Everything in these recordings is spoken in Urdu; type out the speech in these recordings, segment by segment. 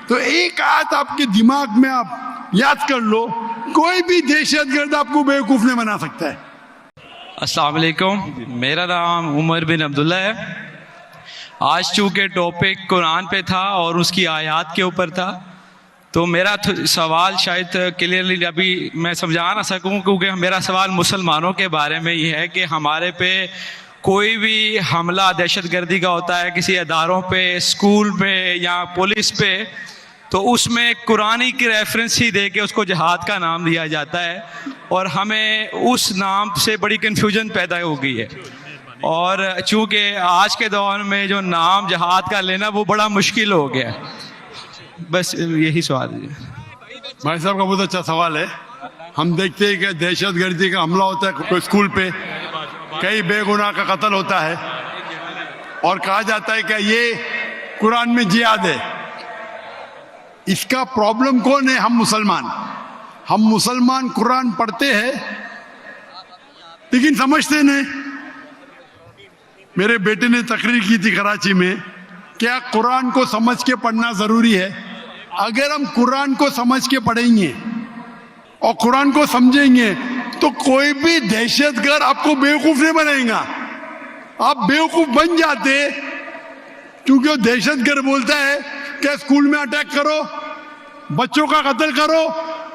تو ایک آیت آپ کے دماغ میں آپ یاد کر لو، کوئی بھی دہشت گرد آپ کو بیوقوف نہیں بنا سکتا ہے۔ السلام علیکم، میرا نام عمر بن عبداللہ ہے۔ آج چونکہ ٹاپک قرآن پہ تھا اور اس کی آیات کے اوپر تھا، تو میرا سوال شاید کلیئرلی ابھی میں سمجھا نہ سکوں، کیونکہ میرا سوال مسلمانوں کے بارے میں یہ ہے کہ ہمارے پہ کوئی بھی حملہ دہشت گردی کا ہوتا ہے، کسی اداروں پہ، اسکول پہ یا پولیس پہ، تو اس میں قرآن کی ریفرنس ہی دے کے اس کو جہاد کا نام دیا جاتا ہے، اور ہمیں اس نام سے بڑی کنفیوژن پیدا ہو گئی ہے۔ اور چونکہ آج کے دور میں جو نام جہاد کا لینا وہ بڑا مشکل ہو گیا ہے۔ بس یہی سوال ہے۔ بھائی صاحب کا بہت اچھا سوال ہے۔ ہم دیکھتے ہیں کہ دہشت گردی کا حملہ ہوتا ہے کوئی اسکول پہ، کئی بے گناہ کا قتل ہوتا ہے، اور کہا جاتا ہے کہ یہ قرآن میں جہاد ہے۔ اس کا پرابلم کون ہے؟ ہم مسلمان قرآن پڑھتے ہیں لیکن سمجھتے نہیں۔ میرے بیٹے نے تقریر کی تھی کراچی میں، کیا قرآن کو سمجھ کے پڑھنا ضروری ہے؟ اگر ہم قرآن کو سمجھ کے پڑھیں گے اور قرآن کو سمجھیں گے تو کوئی بھی دہشت گرد آپ کو بیوقوف نہیں بنائے گا۔ آپ بیوقوف بن جاتے کیونکہ وہ دہشت گرد بولتا ہے کہ اسکول میں اٹیک کرو، بچوں کا قتل کرو،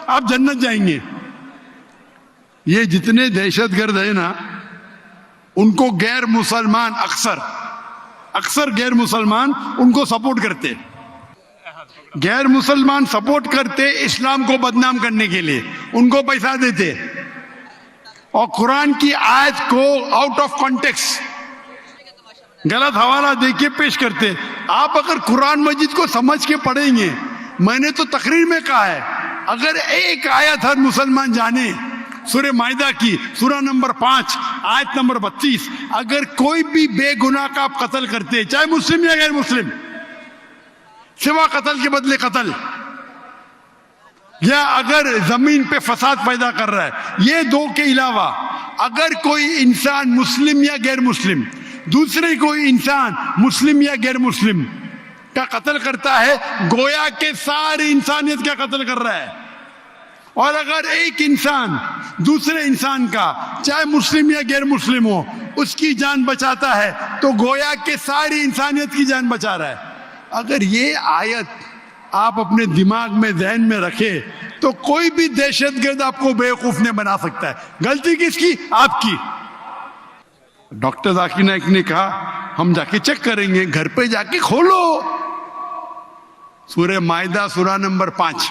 آپ جنت جائیں گے۔ یہ جتنے دہشت گرد ہیں نا، ان کو غیر مسلمان اکثر غیر مسلمان ان کو سپورٹ کرتے، غیر مسلمان سپورٹ کرتے اسلام کو بدنام کرنے کے لیے، ان کو پیسہ دیتے اور قرآن کی آیت کو آؤٹ آف کانٹیکسٹ غلط حوالہ دے کے پیش کرتے۔ آپ اگر قرآن مجید کو سمجھ کے پڑھیں گے، میں نے تو تقریر میں کہا ہے، اگر ایک آیت ہر مسلمان جانے، سورہ مائدہ کی سورہ نمبر 5 آیت نمبر 32، اگر کوئی بھی بے گناہ کا آپ قتل کرتے، چاہے مسلم یا غیر مسلم، سوا قتل کے بدلے قتل، یا اگر زمین پہ فساد پیدا کر رہا ہے، یہ دو کے علاوہ اگر کوئی انسان مسلم یا غیر مسلم دوسرے کوئی انسان مسلم یا غیر مسلم کا قتل کرتا ہے، گویا کہ ساری انسانیت کا قتل کر رہا ہے۔ اور اگر ایک انسان دوسرے انسان کا، چاہے مسلم یا غیر مسلم ہو، اس کی جان بچاتا ہے تو گویا کہ ساری انسانیت کی جان بچا رہا ہے۔ اگر یہ آیت آپ اپنے دماغ میں ذہن میں رکھے تو کوئی بھی دہشت گرد آپ کو بیوقوف نہیں بنا سکتا ہے۔ غلطی کس کی؟ آپ کی۔ ڈاکٹر ذاکر نائک نے کہا ہم جا کے چیک کریں گے، گھر پہ جا کے کھولو سورہ مائدہ سورہ نمبر 5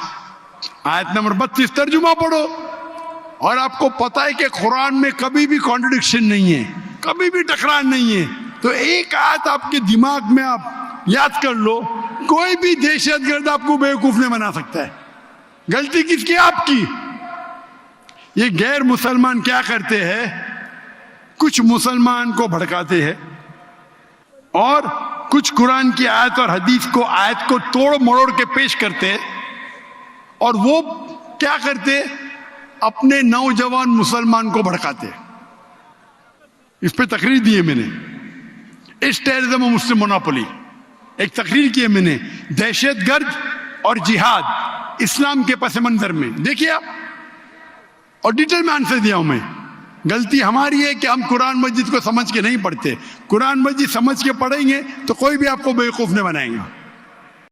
آیت نمبر 32 ترجمہ پڑھو، اور آپ کو پتا ہے کہ قرآن میں کبھی بھی کانٹرڈکشن نہیں ہے، کبھی بھی ٹکرار نہیں ہے۔ تو ایک آیت آپ کے دماغ میں آپ یاد کر لو، کوئی بھی دہشت گرد آپ کو بیوقوف نہیں بنا سکتا ہے۔ غلطی کس کی؟ آپ کی۔ یہ غیر مسلمان کیا کرتے ہیں؟ کچھ مسلمان کو بھڑکاتے ہیں اور کچھ قرآن کی آیت اور حدیث کو آیت کو توڑ مروڑ کے پیش کرتے، اور وہ کیا کرتے؟ اپنے نوجوان مسلمان کو بھڑکاتے۔ اس پہ تقریر دی ہے میں نے، اس ٹیررزم مسلم مونوپولی، ایک تقریر کی ہے میں نے، دہشت گرد اور جہاد اسلام کے پس منظر میں، دیکھیے آپ، اور ڈیٹیل میں آنسر دیا ہوں میں۔ غلطی ہماری ہے کہ ہم قرآن مجید کو سمجھ کے نہیں پڑھتے۔ قرآن مجید سمجھ کے پڑھیں گے تو کوئی بھی آپ کو بیوقوف نہیں بنائے گا۔